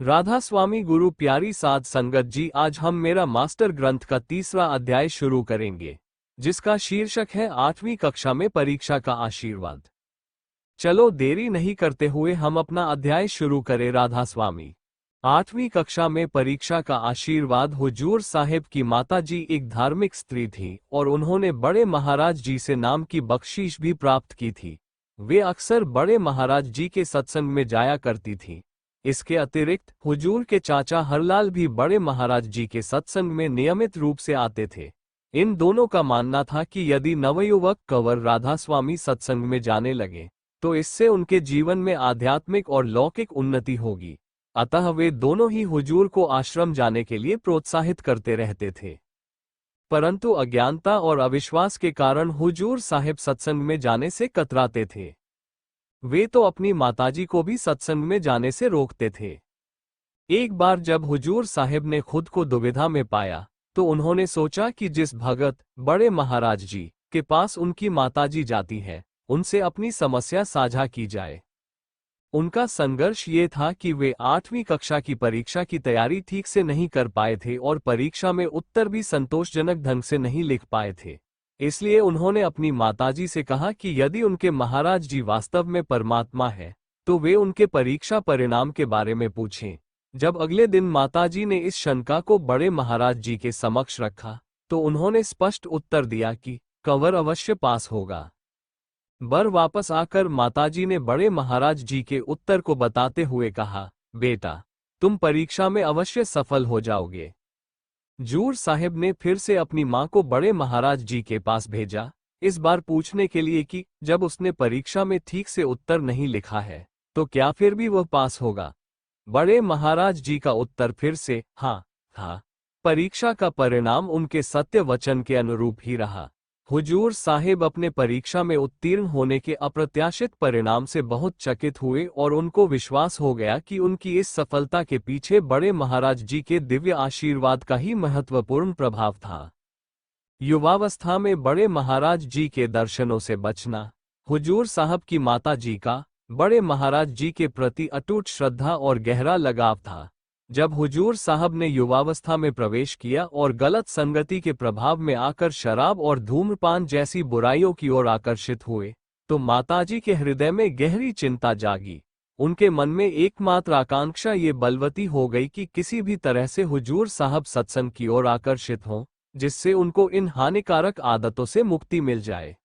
राधा स्वामी गुरु प्यारी साध संगत जी, आज हम मेरा मास्टर ग्रंथ का तीसरा अध्याय शुरू करेंगे, जिसका शीर्षक है 8वीं कक्षा में परीक्षा का आशीर्वाद। चलो देरी नहीं करते हुए हम अपना अध्याय शुरू करें। राधा स्वामी। 8वीं कक्षा में परीक्षा का आशीर्वाद। हुजूर साहेब की माताजी एक धार्मिक स्त्री थी और उन्होंने बड़े महाराज जी से नाम की बख्शीश भी प्राप्त की थी। वे अक्सर बड़े महाराज जी के सत्संग में जाया करती थीं। इसके अतिरिक्त हुजूर के चाचा हरलाल भी बड़े महाराज जी के सत्संग में नियमित रूप से आते थे। इन दोनों का मानना था कि यदि नवयुवक कंवर राधा स्वामी सत्संग में जाने लगे तो इससे उनके जीवन में आध्यात्मिक और लौकिक उन्नति होगी। अतः वे दोनों ही हुजूर को आश्रम जाने के लिए प्रोत्साहित करते रहते थे। परंतु अज्ञानता और अविश्वास के कारण हुजूर साहिब सत्संग में जाने से कतराते थे। वे तो अपनी माताजी को भी सत्संग में जाने से रोकते थे। एक बार जब हुजूर साहिब ने खुद को दुविधा में पाया तो उन्होंने सोचा कि जिस भगत बड़े महाराज जी के पास उनकी माताजी जाती है, उनसे अपनी समस्या साझा की जाए। उनका संघर्ष ये था कि वे 8वीं कक्षा की परीक्षा की तैयारी ठीक से नहीं कर पाए थे और परीक्षा में उत्तर भी संतोषजनक ढंग से नहीं लिख पाए थे। इसलिए उन्होंने अपनी माताजी से कहा कि यदि उनके महाराज जी वास्तव में परमात्मा है तो वे उनके परीक्षा परिणाम के बारे में पूछें। जब अगले दिन माताजी ने इस शंका को बड़े महाराज जी के समक्ष रखा तो उन्होंने स्पष्ट उत्तर दिया कि कंवर अवश्य पास होगा। बर वापस आकर माताजी ने बड़े महाराज जी के उत्तर को बताते हुए कहा, बेटा, तुम परीक्षा में अवश्य सफल हो जाओगे। जूर साहिब ने फिर से अपनी मां को बड़े महाराज जी के पास भेजा, इस बार पूछने के लिए कि जब उसने परीक्षा में ठीक से उत्तर नहीं लिखा है तो क्या फिर भी वह पास होगा। बड़े महाराज जी का उत्तर फिर से हाँ था। परीक्षा का परिणाम उनके सत्य वचन के अनुरूप ही रहा। हुजूर साहिब अपने परीक्षा में उत्तीर्ण होने के अप्रत्याशित परिणाम से बहुत चकित हुए और उनको विश्वास हो गया कि उनकी इस सफलता के पीछे बड़े महाराज जी के दिव्य आशीर्वाद का ही महत्वपूर्ण प्रभाव था। युवावस्था में बड़े महाराज जी के दर्शनों से बचना। हुजूर साहब की माता जी का बड़े महाराज जी के प्रति अटूट श्रद्धा और गहरा लगाव था। जब हुजूर साहब ने युवावस्था में प्रवेश किया और गलत संगति के प्रभाव में आकर शराब और धूम्रपान जैसी बुराइयों की ओर आकर्षित हुए तो माताजी के हृदय में गहरी चिंता जागी। उनके मन में एकमात्र आकांक्षा ये बलवती हो गई कि किसी भी तरह से हुजूर साहब सत्संग की ओर आकर्षित हों, जिससे उनको इन हानिकारक आदतों से मुक्ति मिल जाए।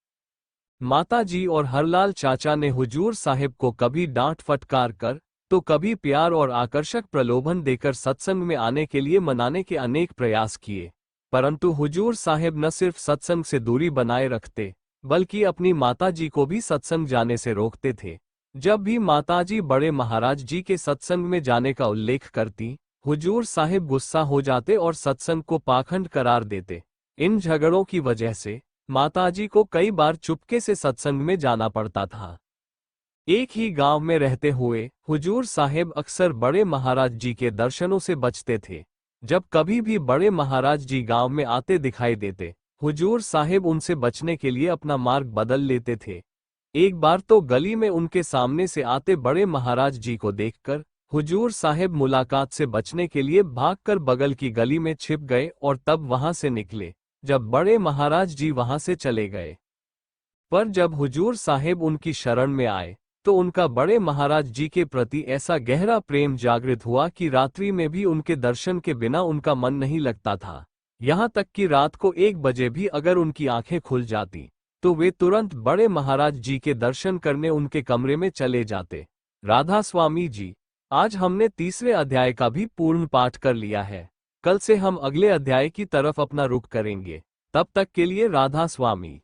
माताजी और हरलाल चाचा ने हुजूर साहिब को कभी डांट फटकार कर तो कभी प्यार और आकर्षक प्रलोभन देकर सत्संग में आने के लिए मनाने के अनेक प्रयास किए, परंतु हुजूर साहिब न सिर्फ सत्संग से दूरी बनाए रखते बल्कि अपनी माताजी को भी सत्संग जाने से रोकते थे। जब भी माताजी बड़े महाराज जी के सत्संग में जाने का उल्लेख करती, हुजूर साहिब गुस्सा हो जाते और सत्संग को पाखंड करार देते। इन झगड़ों की वजह से माताजी को कई बार चुपके से सत्संग में जाना पड़ता था। एक ही गांव में रहते हुए हुजूर साहिब अक्सर बड़े महाराज जी के दर्शनों से बचते थे। जब कभी भी बड़े महाराज जी गांव में आते दिखाई देते, हुजूर साहिब उनसे बचने के लिए अपना मार्ग बदल लेते थे। एक बार तो गली में उनके सामने से आते बड़े महाराज जी को देखकर हुजूर साहिब मुलाकात से बचने के लिए भागकर बगल की गली में छिप गए और तब वहां से निकले जब बड़े महाराज जी वहां से चले गए। पर जब हुजूर साहिब उनकी शरण में आए तो उनका बड़े महाराज जी के प्रति ऐसा गहरा प्रेम जागृत हुआ कि रात्रि में भी उनके दर्शन के बिना उनका मन नहीं लगता था। यहाँ तक कि रात को 1 बजे भी अगर उनकी आंखें खुल जाती तो वे तुरंत बड़े महाराज जी के दर्शन करने उनके कमरे में चले जाते। राधा स्वामी जी, आज हमने तीसरे अध्याय का भी पूर्ण पाठ कर लिया है। कल से हम अगले अध्याय की तरफ अपना रुख करेंगे। तब तक के लिए राधा स्वामी।